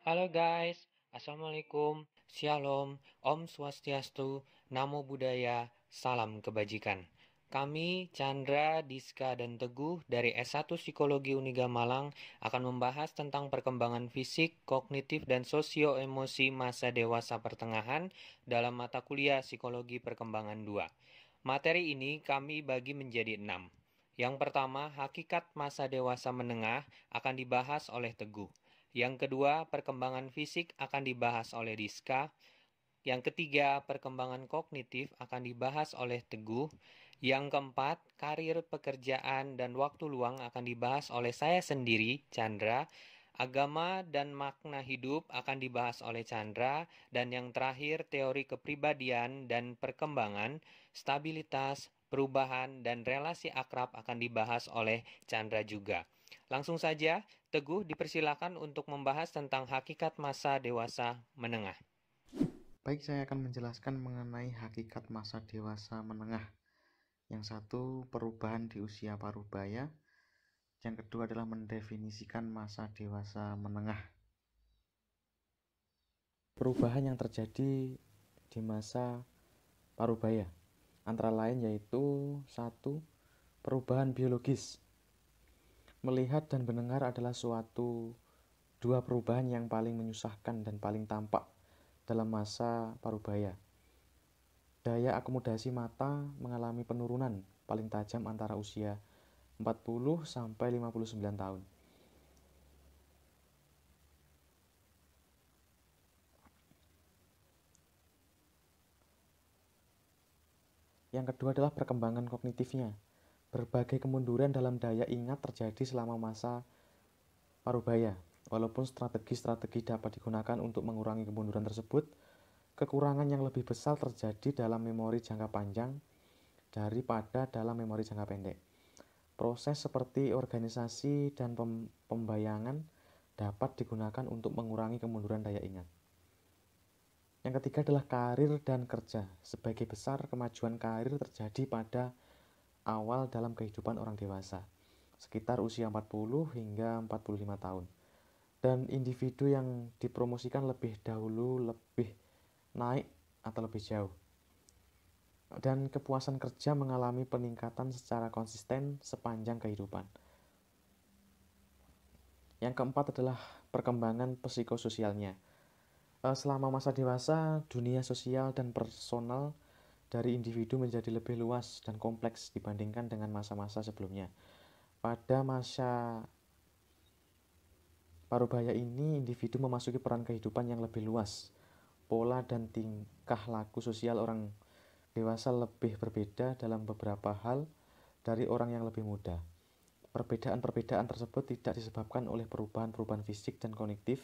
Halo guys, Assalamualaikum, Shalom, Om Swastiastu, Namo Buddhaya, Salam Kebajikan. Kami, Chandra, Diska, dan Teguh dari S1 Psikologi Uniga Malang akan membahas tentang perkembangan fisik, kognitif, dan sosio-emosi masa dewasa pertengahan dalam mata kuliah Psikologi Perkembangan 2. Materi ini kami bagi menjadi 6. Yang pertama, hakikat masa dewasa menengah akan dibahas oleh Teguh. Yang kedua, perkembangan fisik akan dibahas oleh Rizka. Yang ketiga, perkembangan kognitif akan dibahas oleh Teguh. Yang keempat, karir, pekerjaan, dan waktu luang akan dibahas oleh saya sendiri, Chandra. Agama dan makna hidup akan dibahas oleh Chandra. Dan yang terakhir, teori kepribadian dan perkembangan, stabilitas, perubahan, dan relasi akrab akan dibahas oleh Chandra juga. Langsung saja, Teguh dipersilakan untuk membahas tentang hakikat masa dewasa menengah. Baik, saya akan menjelaskan mengenai hakikat masa dewasa menengah. Yang satu, perubahan di usia parubaya. Yang kedua adalah mendefinisikan masa dewasa menengah. Perubahan yang terjadi di masa parubaya antara lain yaitu satu, perubahan biologis. Melihat dan mendengar adalah dua perubahan yang paling menyusahkan dan paling tampak dalam masa parubaya. Daya akomodasi mata mengalami penurunan paling tajam antara usia 40 sampai 59 tahun. Yang kedua adalah perkembangan kognitifnya. Berbagai kemunduran dalam daya ingat terjadi selama masa parubaya. Walaupun strategi-strategi dapat digunakan untuk mengurangi kemunduran tersebut, kekurangan yang lebih besar terjadi dalam memori jangka panjang daripada dalam memori jangka pendek. Proses seperti organisasi dan pembayangan dapat digunakan untuk mengurangi kemunduran daya ingat. Yang ketiga adalah karir dan kerja. Sebagai besar, kemajuan karir terjadi pada awal dalam kehidupan orang dewasa, sekitar usia 40 hingga 45 tahun. Dan individu yang dipromosikan lebih dahulu lebih naik atau lebih jauh. Dan kepuasan kerja mengalami peningkatan secara konsisten sepanjang kehidupan. Yang keempat adalah perkembangan psikososialnya. Selama masa dewasa, dunia sosial dan personal dari individu menjadi lebih luas dan kompleks dibandingkan dengan masa-masa sebelumnya. Pada masa parubaya ini, individu memasuki peran kehidupan yang lebih luas. Pola dan tingkah laku sosial orang dewasa lebih berbeda dalam beberapa hal dari orang yang lebih muda. Perbedaan-perbedaan tersebut tidak disebabkan oleh perubahan-perubahan fisik dan kognitif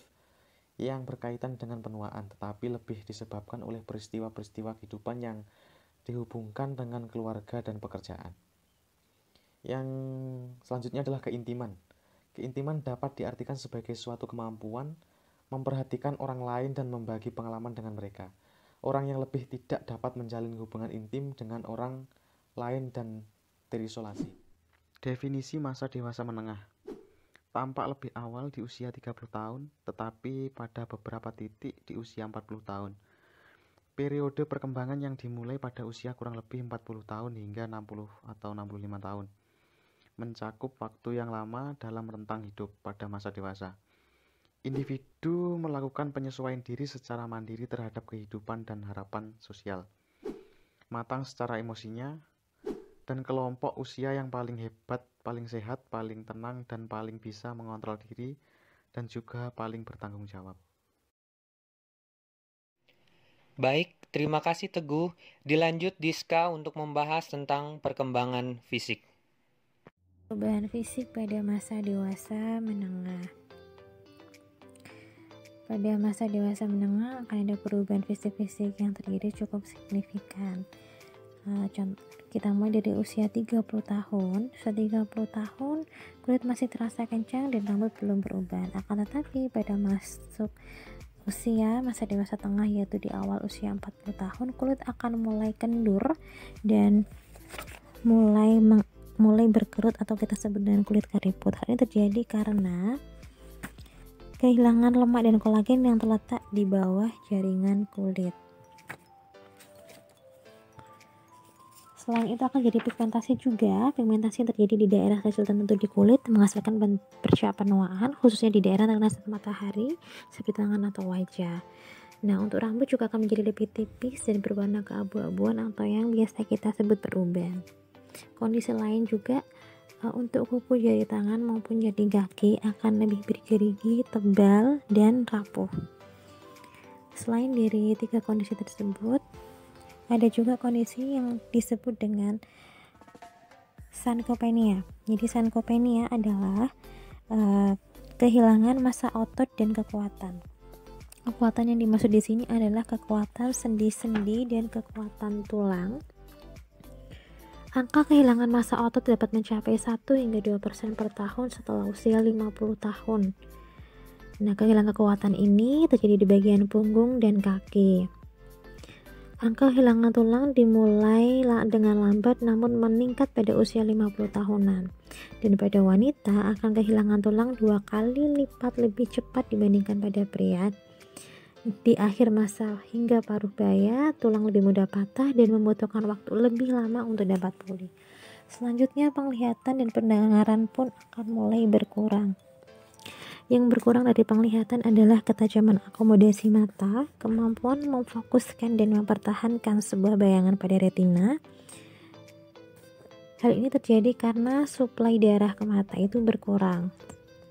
yang berkaitan dengan penuaan, tetapi lebih disebabkan oleh peristiwa-peristiwa kehidupan yang dihubungkan dengan keluarga dan pekerjaan. Yang selanjutnya adalah keintiman. Keintiman dapat diartikan sebagai suatu kemampuan memperhatikan orang lain dan membagi pengalaman dengan mereka. Orang yang lebih tidak dapat menjalin hubungan intim dengan orang lain dan terisolasi. Definisi masa dewasa menengah. Tampak lebih awal di usia 30 tahun, tetapi pada beberapa titik di usia 40 tahun. Periode perkembangan yang dimulai pada usia kurang lebih 40 tahun hingga 60 atau 65 tahun. Mencakup waktu yang lama dalam rentang hidup pada masa dewasa. Individu melakukan penyesuaian diri secara mandiri terhadap kehidupan dan harapan sosial. Matang secara emosinya, dan kelompok usia yang paling hebat, paling sehat, paling tenang, dan paling bisa mengontrol diri, dan juga paling bertanggung jawab. Baik, terima kasih Teguh. Dilanjut Diska untuk membahas tentang perkembangan fisik. Perubahan fisik pada masa dewasa menengah. Pada masa dewasa menengah akan ada perubahan fisik-fisik yang terjadi cukup signifikan. Kita mulai dari usia 30 tahun. Usia 30 tahun, kulit masih terasa kencang dan rambut belum berubah. Akan tetapi pada masuk usia masa dewasa tengah, yaitu di awal usia 40 tahun, kulit akan mulai kendur dan mulai berkerut atau kita sebut dengan kulit keriput. Hal ini terjadi karena kehilangan lemak dan kolagen yang terletak di bawah jaringan kulit. Selain itu akan jadi pigmentasi juga. Pigmentasi yang terjadi di daerah kecil tertentu di kulit menghasilkan percikan penuaan, khususnya di daerah terkena sinar matahari seperti tangan atau wajah. Nah, untuk rambut juga akan menjadi lebih tipis dan berwarna keabu-abuan atau yang biasa kita sebut beruban. Kondisi lain juga untuk kuku jari tangan maupun jari kaki akan lebih bergerigi, tebal, dan rapuh. Selain dari 3 kondisi tersebut, ada juga kondisi yang disebut dengan sarcopenia. Jadi sarcopenia adalah kehilangan massa otot dan kekuatan. Kekuatan yang dimaksud di sini adalah kekuatan sendi-sendi dan kekuatan tulang. Angka kehilangan massa otot dapat mencapai 1 hingga 2% per tahun setelah usia 50 tahun. Nah, kehilangan kekuatan ini terjadi di bagian punggung dan kaki. Angka kehilangan tulang dimulai dengan lambat namun meningkat pada usia 50 tahunan. Dan pada wanita akan kehilangan tulang 2 kali lipat lebih cepat dibandingkan pada pria. Di akhir masa hingga paruh baya, tulang lebih mudah patah dan membutuhkan waktu lebih lama untuk dapat pulih. Selanjutnya, penglihatan dan pendengaran pun akan mulai berkurang. Yang berkurang dari penglihatan adalah ketajaman akomodasi mata, kemampuan memfokuskan dan mempertahankan sebuah bayangan pada retina. Hal ini terjadi karena suplai darah ke mata itu berkurang,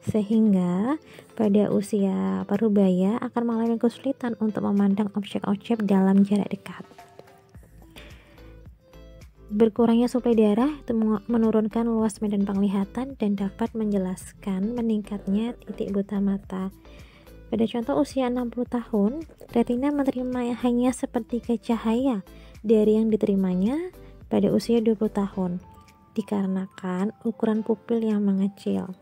sehingga pada usia parubaya akan mengalami kesulitan untuk memandang objek-objek dalam jarak dekat. Berkurangnya suplai darah itu menurunkan luas medan penglihatan dan dapat menjelaskan meningkatnya titik buta mata. Pada contoh usia 60 tahun, retina menerima hanya sepertiga cahaya dari yang diterimanya pada usia 20 tahun, dikarenakan ukuran pupil yang mengecil.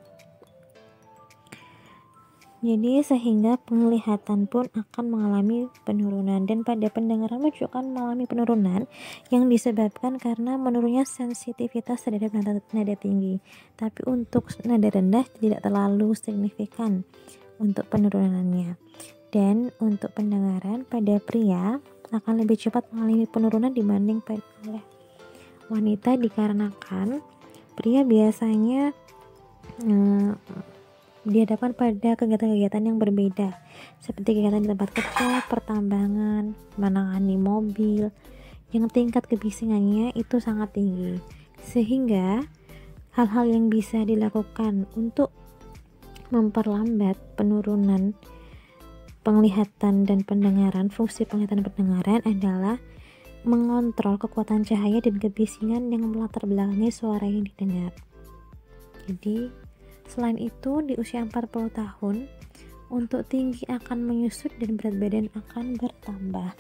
Jadi sehingga penglihatan pun akan mengalami penurunan, dan pada pendengaran juga akan mengalami penurunan yang disebabkan karena menurunnya sensitivitas terhadap nada tinggi. Tapi untuk nada rendah tidak terlalu signifikan untuk penurunannya. Dan untuk pendengaran pada pria akan lebih cepat mengalami penurunan dibanding pada wanita, dikarenakan pria biasanya dihadapkan pada kegiatan-kegiatan yang berbeda, seperti kegiatan di tempat kerja, pertambangan, menangani mobil, yang tingkat kebisingannya itu sangat tinggi, sehingga hal-hal yang bisa dilakukan untuk memperlambat penurunan penglihatan dan pendengaran, fungsi penglihatan dan pendengaran adalah mengontrol kekuatan cahaya dan kebisingan yang melatar belakangi suara yang didengar. Jadi selain itu, di usia 40 tahun, untuk tinggi akan menyusut dan berat badan akan bertambah.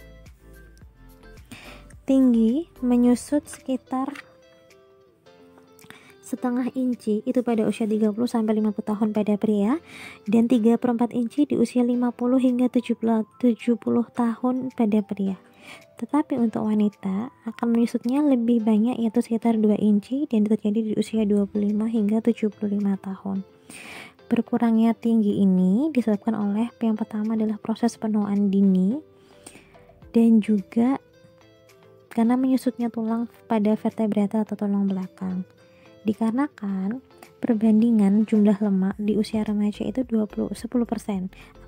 Tinggi menyusut sekitar setengah inci itu pada usia 30-50 tahun pada pria, dan 3/4 inci di usia 50 hingga 70 tahun pada pria. Tetapi untuk wanita akan menyusutnya lebih banyak, yaitu sekitar 2 inci, dan terjadi di usia 25 hingga 75 tahun. Berkurangnya tinggi ini disebabkan oleh yang pertama adalah proses penuaan dini, dan juga karena menyusutnya tulang pada vertebrata atau tulang belakang. Dikarenakan perbandingan jumlah lemak di usia remaja itu 10%,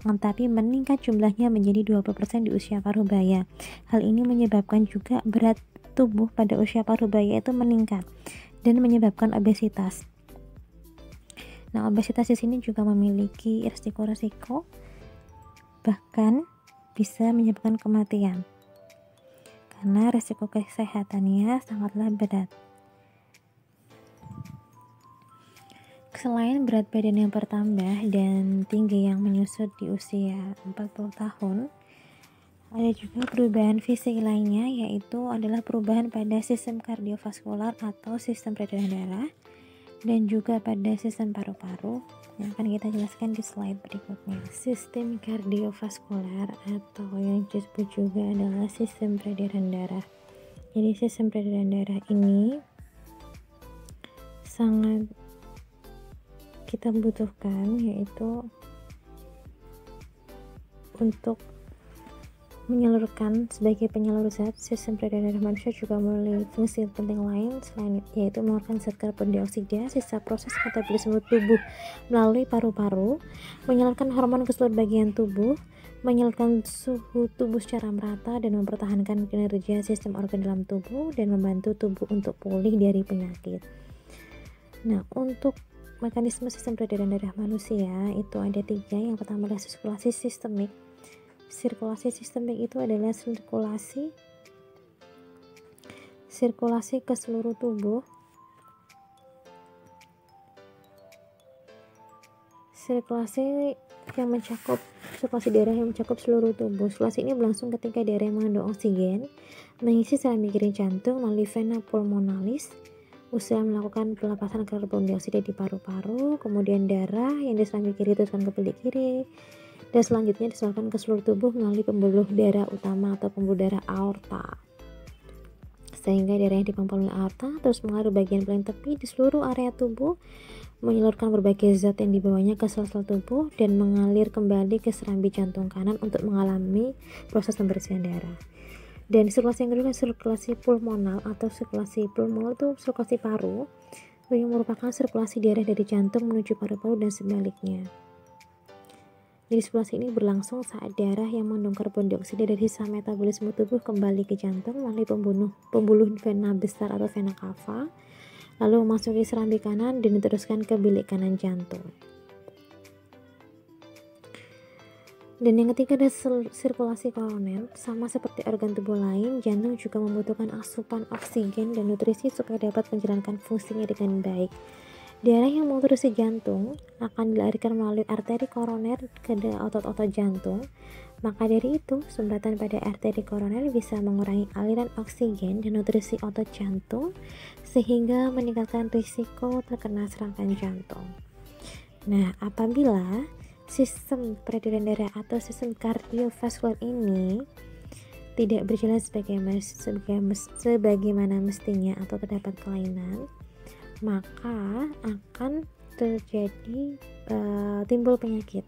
tetapi meningkat jumlahnya menjadi 20% di usia parubaya. Hal ini menyebabkan juga berat tubuh pada usia parubaya itu meningkat dan menyebabkan obesitas. Nah, obesitas di sini juga memiliki resiko-resiko, bahkan bisa menyebabkan kematian karena resiko kesehatannya sangatlah berat. Selain berat badan yang bertambah dan tinggi yang menyusut di usia 40 tahun, ada juga perubahan fisik lainnya, yaitu adalah perubahan pada sistem kardiovaskular atau sistem peredaran darah, dan juga pada sistem paru-paru yang akan kita jelaskan di slide berikutnya. Sistem kardiovaskular atau yang disebut juga adalah sistem peredaran darah. Jadi sistem peredaran darah ini sangat kita butuhkan, yaitu untuk menyalurkan sebagai penyalur zat, sistem peredaran darah manusia juga memiliki fungsi penting lain selain yaitu mengeluarkan zat karbon dioksida. Sisa proses metabolisme tubuh melalui paru-paru, menyalurkan hormon ke seluruh bagian tubuh, menyalurkan suhu tubuh secara merata, dan mempertahankan kinerja sistem organ dalam tubuh, dan membantu tubuh untuk pulih dari penyakit. Nah, untuk mekanisme sistem peredaran darah manusia itu ada 3. Yang pertama adalah sirkulasi sistemik. Sirkulasi sistemik itu adalah sirkulasi ke seluruh tubuh. Sirkulasi darah yang mencakup seluruh tubuh. Sirkulasi ini berlangsung ketika darah yang mengandung oksigen mengisi serambi kiri jantung melalui vena pulmonalis. Usaha melakukan pelepasan karbon dioksida di paru-paru, kemudian darah yang di serambi kiri teruskan ke bilik kiri, dan selanjutnya disalurkan ke seluruh tubuh melalui pembuluh darah utama atau pembuluh darah aorta, sehingga darah yang dipompa oleh aorta terus mengalir bagian paling tepi di seluruh area tubuh, menyalurkan berbagai zat yang dibawanya ke sel-sel tubuh, dan mengalir kembali ke serambi jantung kanan untuk mengalami proses pembersihan darah. Dan sirkulasi yang kedua, sirkulasi pulmonal atau sirkulasi pulmonal itu sirkulasi paru, yang merupakan sirkulasi darah dari jantung menuju paru-paru dan sebaliknya. Jadi sirkulasi ini berlangsung saat darah yang mengandung karbon dioksida dari sisa metabolisme tubuh kembali ke jantung melalui pembuluh vena besar atau vena cava, lalu memasuki serambi kanan dan diteruskan ke bilik kanan jantung. Dan yang ketiga ada sirkulasi koroner. Sama seperti organ tubuh lain, jantung juga membutuhkan asupan oksigen dan nutrisi supaya dapat menjalankan fungsinya dengan baik. Darah yang mengurusi jantung akan dilarikan melalui arteri koroner ke otot-otot jantung. Maka dari itu, sumbatan pada arteri koroner bisa mengurangi aliran oksigen dan nutrisi otot jantung sehingga meningkatkan risiko terkena serangan jantung. Nah, apabila sistem peredaran darah atau sistem kardiovaskular ini tidak berjalan sebagaimana mestinya atau terdapat kelainan, maka akan terjadi timbul penyakit.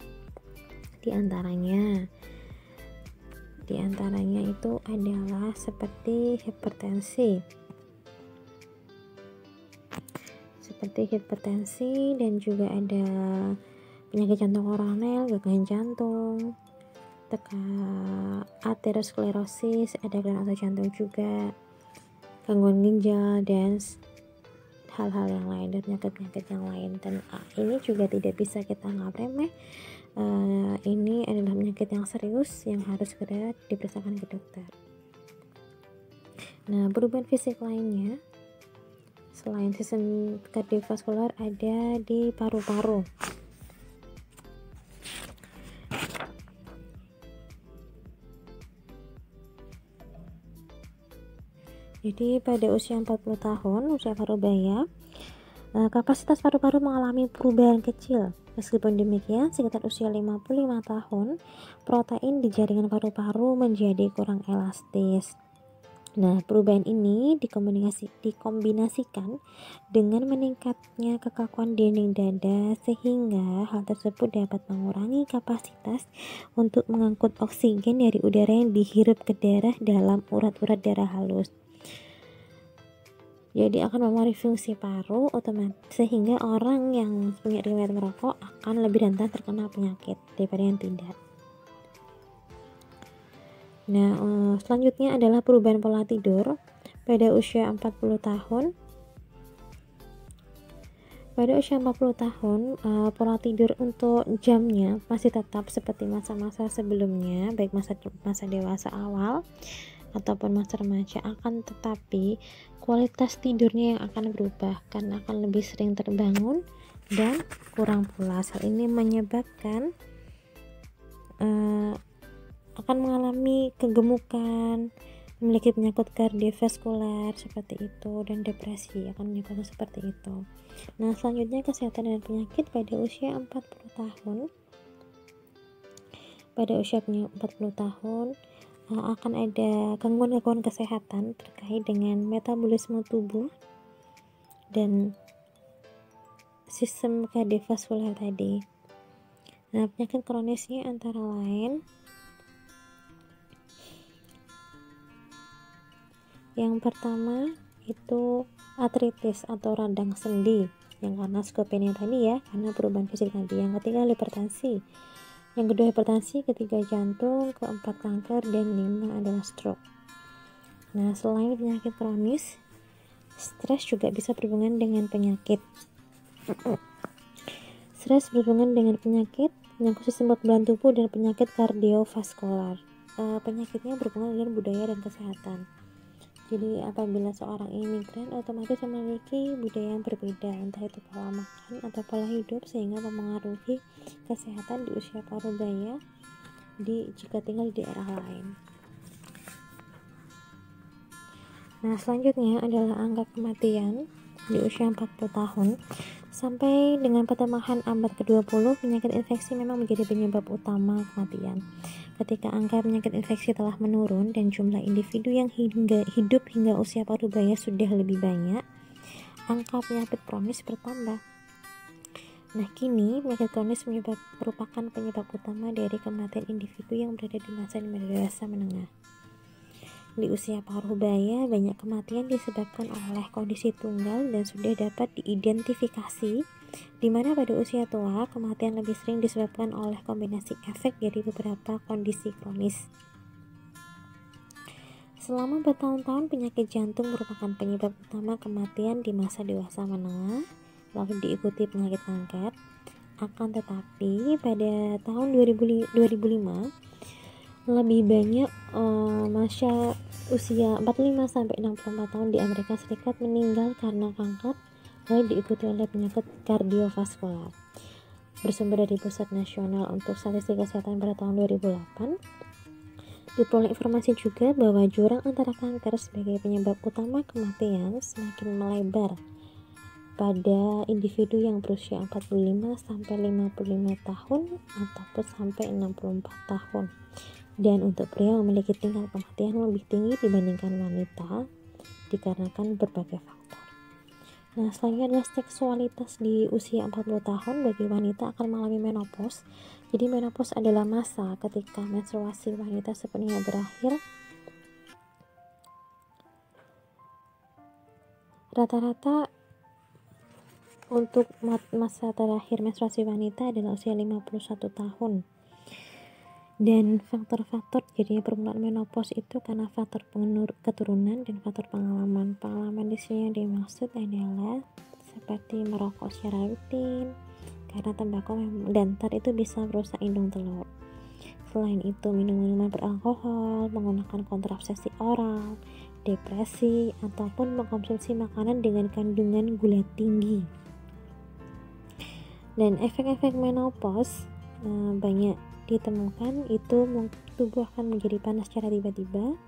Di antaranya itu adalah seperti hipertensi dan juga ada penyakit jantung koroner, gangguan jantung, aterosklerosis, ada gangguan otot jantung juga, gangguan ginjal, dan hal-hal yang lain, dan penyakit-penyakit yang lain. Dan ini juga tidak bisa kita anggap remeh. Ini adalah penyakit yang serius yang harus segera diperiksakan ke dokter. Nah, perubahan fisik lainnya selain sistem kardiovaskular ada di paru-paru. Jadi pada usia 40 tahun, usia parubaya, kapasitas paru-paru mengalami perubahan kecil. Meskipun demikian, sekitar usia 55 tahun, protein di jaringan paru-paru menjadi kurang elastis. Nah, perubahan ini dikombinasikan dengan meningkatnya kekakuan dinding dada, sehingga hal tersebut dapat mengurangi kapasitas untuk mengangkut oksigen dari udara yang dihirup ke darah dalam urat-urat darah halus. Jadi akan memengaruhi fungsi paru otomatis, sehingga orang yang punya riwayat merokok akan lebih rentan terkena penyakit daripada yang tidak. Nah, selanjutnya adalah perubahan pola tidur pada usia 40 tahun. Pada usia 40 tahun, pola tidur untuk jamnya masih tetap seperti masa-masa sebelumnya, baik masa dewasa awal ataupun masa remaja, akan tetapi kualitas tidurnya yang akan berubah karena akan lebih sering terbangun dan kurang pulas. Hal ini menyebabkan akan mengalami kegemukan, memiliki penyakit kardiovaskular seperti itu, dan depresi akan menyebabkan seperti itu. Nah, selanjutnya kesehatan dan penyakit pada usia 40 tahun. Pada usia 40 tahun akan ada gangguan-gangguan kesehatan terkait dengan metabolisme tubuh dan sistem kardiovaskular tadi. Nah, penyakit kronisnya antara lain Yang pertama itu artritis atau radang sendi, yang karena skopenia tadi ya, karena perubahan fisik tadi. Yang ketiga hipertensi, yang kedua hipertensi, ketiga jantung, keempat kanker, dan lima adalah stroke. Nah, selain penyakit kronis, stres juga bisa berhubungan dengan penyakit. Stres berhubungan dengan penyakit menyangkut sistem kekebalan tubuh dan penyakit kardiovaskular. Penyakitnya berhubungan dengan budaya dan kesehatan. Jadi apabila seorang imigran otomatis memiliki budaya yang berbeda, entah itu pola makan atau pola hidup, sehingga mempengaruhi kesehatan di usia parubaya jika tinggal di daerah lain. Nah, selanjutnya adalah angka kematian di usia 40 tahun. Sampai dengan pertengahan abad ke-20, penyakit infeksi memang menjadi penyebab utama kematian. Ketika angka penyakit infeksi telah menurun dan jumlah individu yang hidup hingga usia parubaya sudah lebih banyak, angka penyakit kronis bertambah. Nah, kini penyakit kronis merupakan penyebab utama dari kematian individu yang berada di masa dewasa menengah. Di usia parubaya, banyak kematian disebabkan oleh kondisi tunggal dan sudah dapat diidentifikasi, di mana pada usia tua, kematian lebih sering disebabkan oleh kombinasi efek dari beberapa kondisi kronis. Selama bertahun-tahun, penyakit jantung merupakan penyebab utama kematian di masa dewasa menengah, lalu diikuti penyakit kanker. Akan tetapi, pada tahun 2005, lebih banyak masa usia 45-64 tahun di Amerika Serikat meninggal karena kanker, lalu diikuti oleh penyakit kardiovaskular. Bersumber dari Pusat Nasional untuk Statistik Kesehatan pada tahun 2008, diperoleh informasi juga bahwa jurang antara kanker sebagai penyebab utama kematian semakin melebar pada individu yang berusia 45-55 tahun ataupun sampai 64 tahun. Dan untuk pria memiliki tingkat kematian lebih tinggi dibandingkan wanita dikarenakan berbagai faktor. Nah, selanjutnya adalah seksualitas di usia 40 tahun. Bagi wanita akan mengalami menopause. Jadi menopause adalah masa ketika menstruasi wanita sepenuhnya berakhir. Rata-rata untuk masa terakhir menstruasi wanita adalah usia 51 tahun. Dan faktor-faktor jadinya permulaan menopause itu karena faktor keturunan dan faktor pengalaman. Pengalaman di sini yang dimaksud adalah seperti merokok secara rutin, karena tembakau dan tar itu bisa merusak indung telur. Selain itu, minum minuman beralkohol, menggunakan kontrasepsi oral, depresi, ataupun mengkonsumsi makanan dengan kandungan gula tinggi. Dan efek-efek menopause banyak ditemukan, itu tubuh akan menjadi panas secara tiba-tiba,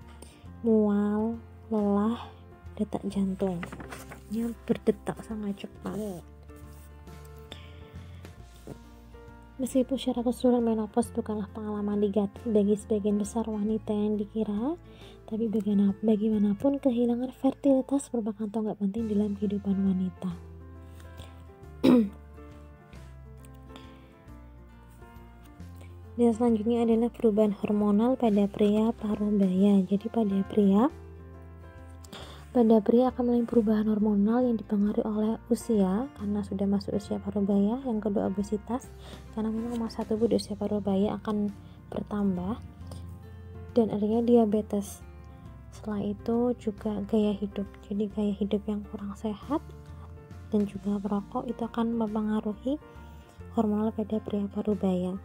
mual, lelah, detak jantungnya berdetak sangat cepat. Meskipun secara keseluruhan menopause bukanlah pengalaman negatif bagi sebagian besar wanita yang dikira, tapi bagaimanapun kehilangan fertilitas merupakan tonggak penting dalam kehidupan wanita. Dan selanjutnya adalah perubahan hormonal pada pria parubaya. Jadi pada pria akan mengalami perubahan hormonal yang dipengaruhi oleh usia, karena sudah masuk usia parubaya. Yang kedua, obesitas, karena memang massa tubuh di usia parubaya akan bertambah, dan adanya diabetes. Setelah itu juga gaya hidup. Jadi gaya hidup yang kurang sehat dan juga merokok itu akan mempengaruhi hormonal pada pria parubaya.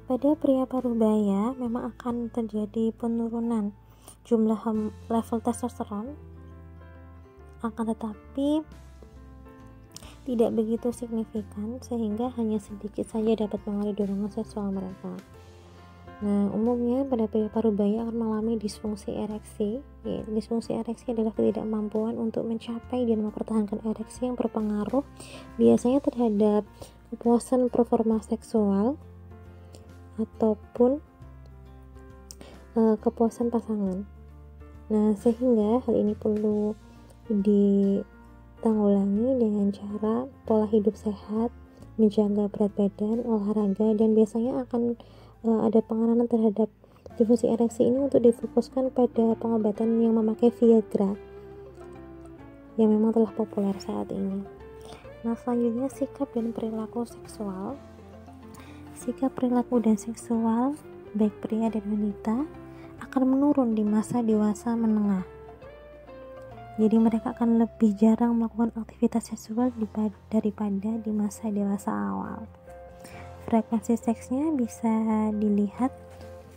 Pada pria parubaya memang akan terjadi penurunan jumlah level testosteron, akan tetapi tidak begitu signifikan sehingga hanya sedikit saja dapat mengaruhi dorongan seksual mereka. Nah, umumnya pada pria parubaya akan mengalami disfungsi ereksi. Disfungsi ereksi adalah ketidakmampuan untuk mencapai dan mempertahankan ereksi yang berpengaruh biasanya terhadap kepuasan performa seksual ataupun kepuasan pasangan. Nah, sehingga hal ini perlu ditanggulangi dengan cara pola hidup sehat, menjaga berat badan, olahraga, dan biasanya akan ada pengaruh terhadap Difusi ereksi ini untuk difokuskan pada pengobatan yang memakai Viagra yang memang telah populer saat ini. Nah, selanjutnya sikap dan perilaku seksual. Sikap, perilaku, dan seksual baik pria dan wanita akan menurun di masa dewasa menengah. Jadi mereka akan lebih jarang melakukan aktivitas seksual daripada di masa dewasa awal. Frekuensi seksnya bisa dilihat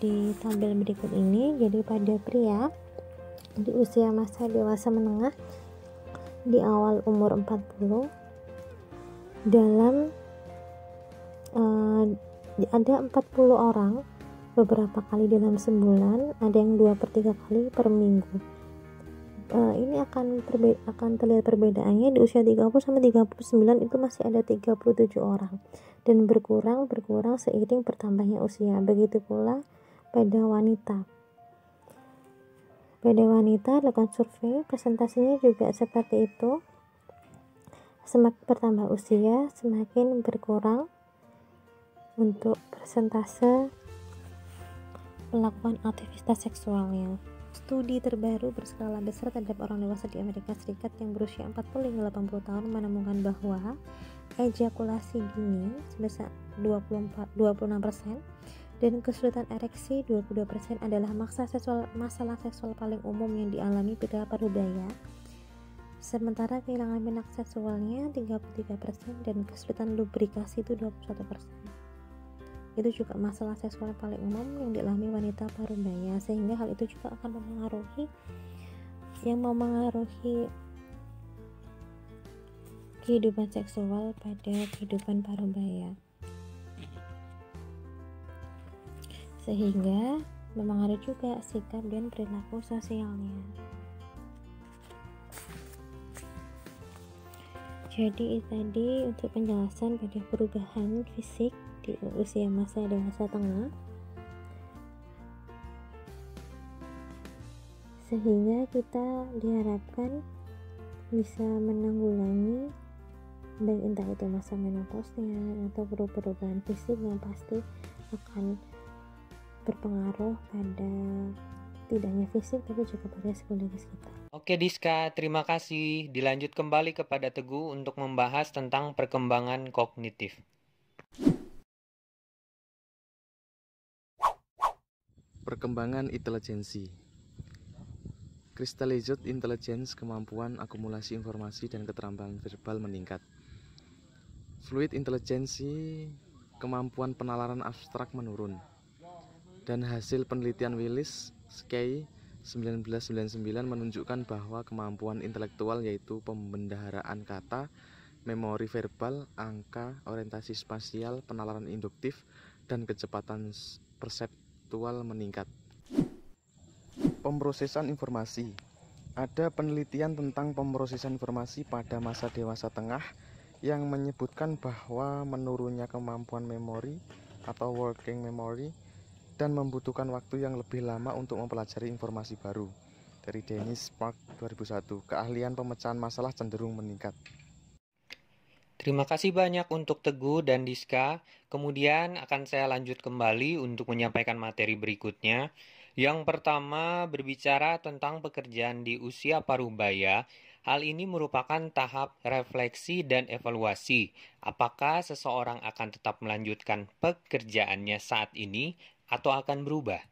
di tabel berikut ini. Jadi pada pria di usia masa dewasa menengah di awal umur 40 dalam ada 40 orang beberapa kali dalam sebulan, ada yang 2/3 kali per minggu. Ini akan terlihat perbedaannya di usia 30 sampai 39 itu masih ada 37 orang dan berkurang seiring bertambahnya usia. Begitu pula pada wanita. Pada wanita lakukan survei, presentasinya juga seperti itu. Semakin bertambah usia, semakin berkurang untuk persentase melakukan aktivitas seksualnya. Studi terbaru berskala besar terhadap orang dewasa di Amerika Serikat yang berusia 40 hingga 80 tahun menemukan bahwa ejakulasi dini sebesar 26% dan kesulitan ereksi 22% adalah masalah seksual paling umum yang dialami pada parubaya. Sementara kehilangan minat seksualnya 33% dan kesulitan lubrikasi itu 21%. Itu juga masalah seksual paling umum yang dialami wanita parubaya, sehingga hal itu juga akan mempengaruhi kehidupan seksual pada kehidupan parubaya, sehingga mempengaruhi juga sikap dan perilaku sosialnya. Jadi tadi untuk penjelasan pada perubahan fisik di usia masa dewasa tengah, sehingga kita diharapkan bisa menanggulangi baik entah itu masa menopausnya atau perubahan fisik yang pasti akan berpengaruh pada tidak hanya fisik tapi juga pada psikologis kita. Oke Diska, terima kasih. Dilanjut kembali kepada Teguh untuk membahas tentang perkembangan kognitif. Perkembangan intelijensi. Crystallized intelligence, kemampuan akumulasi informasi dan keterampilan verbal meningkat. Fluid intelijensi, kemampuan penalaran abstrak menurun. Dan hasil penelitian Willis Sky 1999 menunjukkan bahwa kemampuan intelektual yaitu pembendaharaan kata, memori verbal, angka, orientasi spasial, penalaran induktif, dan kecepatan perseptual meningkat. Pemrosesan informasi. Ada penelitian tentang pemrosesan informasi pada masa dewasa tengah yang menyebutkan bahwa menurunnya kemampuan memori atau working memory dan membutuhkan waktu yang lebih lama untuk mempelajari informasi baru. Dari Dennis Park 2001, keahlian pemecahan masalah cenderung meningkat. Terima kasih banyak untuk Teguh dan Diska. Kemudian akan saya lanjut kembali untuk menyampaikan materi berikutnya. Yang pertama berbicara tentang pekerjaan di usia parubaya. Hal ini merupakan tahap refleksi dan evaluasi. Apakah seseorang akan tetap melanjutkan pekerjaannya saat ini atau akan berubah?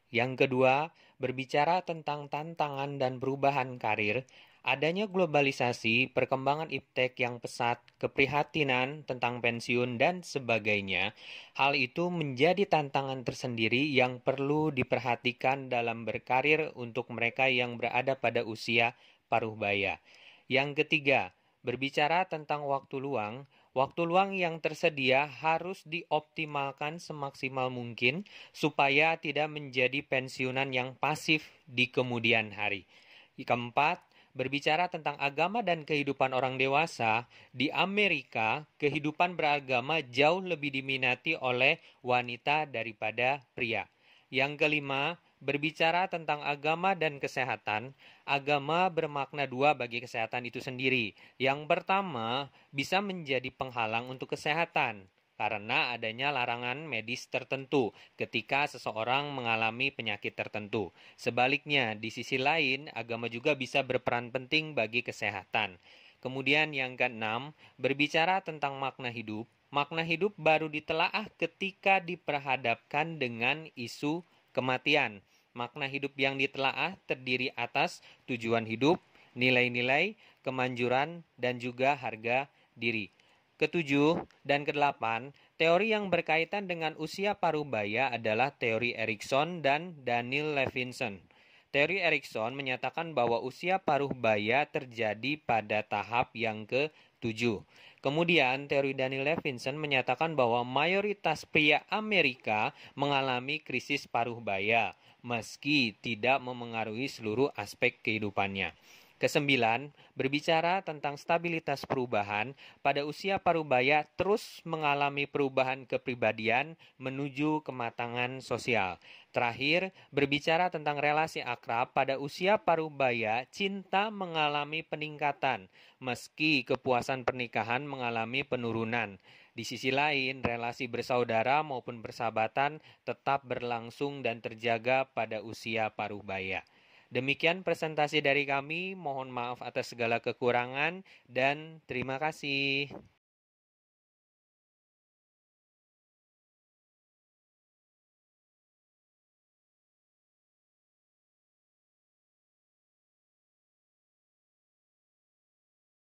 Yang kedua, berbicara tentang tantangan dan perubahan karir. Adanya globalisasi, perkembangan iptek yang pesat, keprihatinan tentang pensiun, dan sebagainya. Hal itu menjadi tantangan tersendiri yang perlu diperhatikan dalam berkarir untuk mereka yang berada pada usia parubaya. Yang ketiga, berbicara tentang waktu luang. Waktu luang yang tersedia harus dioptimalkan semaksimal mungkin supaya tidak menjadi pensiunan yang pasif di kemudian hari. Keempat, berbicara tentang agama dan kehidupan orang dewasa. Di Amerika, kehidupan beragama jauh lebih diminati oleh wanita daripada pria. Yang kelima, berbicara tentang agama dan kesehatan. Agama bermakna dua bagi kesehatan itu sendiri. Yang pertama, bisa menjadi penghalang untuk kesehatan. karena adanya larangan medis tertentu ketika seseorang mengalami penyakit tertentu. Sebaliknya, di sisi lain, agama juga bisa berperan penting bagi kesehatan. Kemudian yang keenam, berbicara tentang makna hidup. Makna hidup baru ditelaah ketika diperhadapkan dengan isu kematian. Makna hidup yang ditelaah terdiri atas tujuan hidup, nilai-nilai, kemanjuran, dan juga harga diri. Ketujuh dan kedelapan, teori yang berkaitan dengan usia parubaya adalah teori Erikson dan Daniel Levinson. Teori Erikson menyatakan bahwa usia parubaya terjadi pada tahap yang ke-7. Kemudian, teori Daniel Levinson menyatakan bahwa mayoritas pria Amerika mengalami krisis parubaya, meski tidak memengaruhi seluruh aspek kehidupannya. Kesembilan, berbicara tentang stabilitas perubahan, pada usia parubaya terus mengalami perubahan kepribadian menuju kematangan sosial. Terakhir, berbicara tentang relasi akrab, pada usia parubaya cinta mengalami peningkatan, meski kepuasan pernikahan mengalami penurunan. Di sisi lain, relasi bersaudara maupun persahabatan tetap berlangsung dan terjaga pada usia parubaya. Demikian presentasi dari kami, mohon maaf atas segala kekurangan dan terima kasih.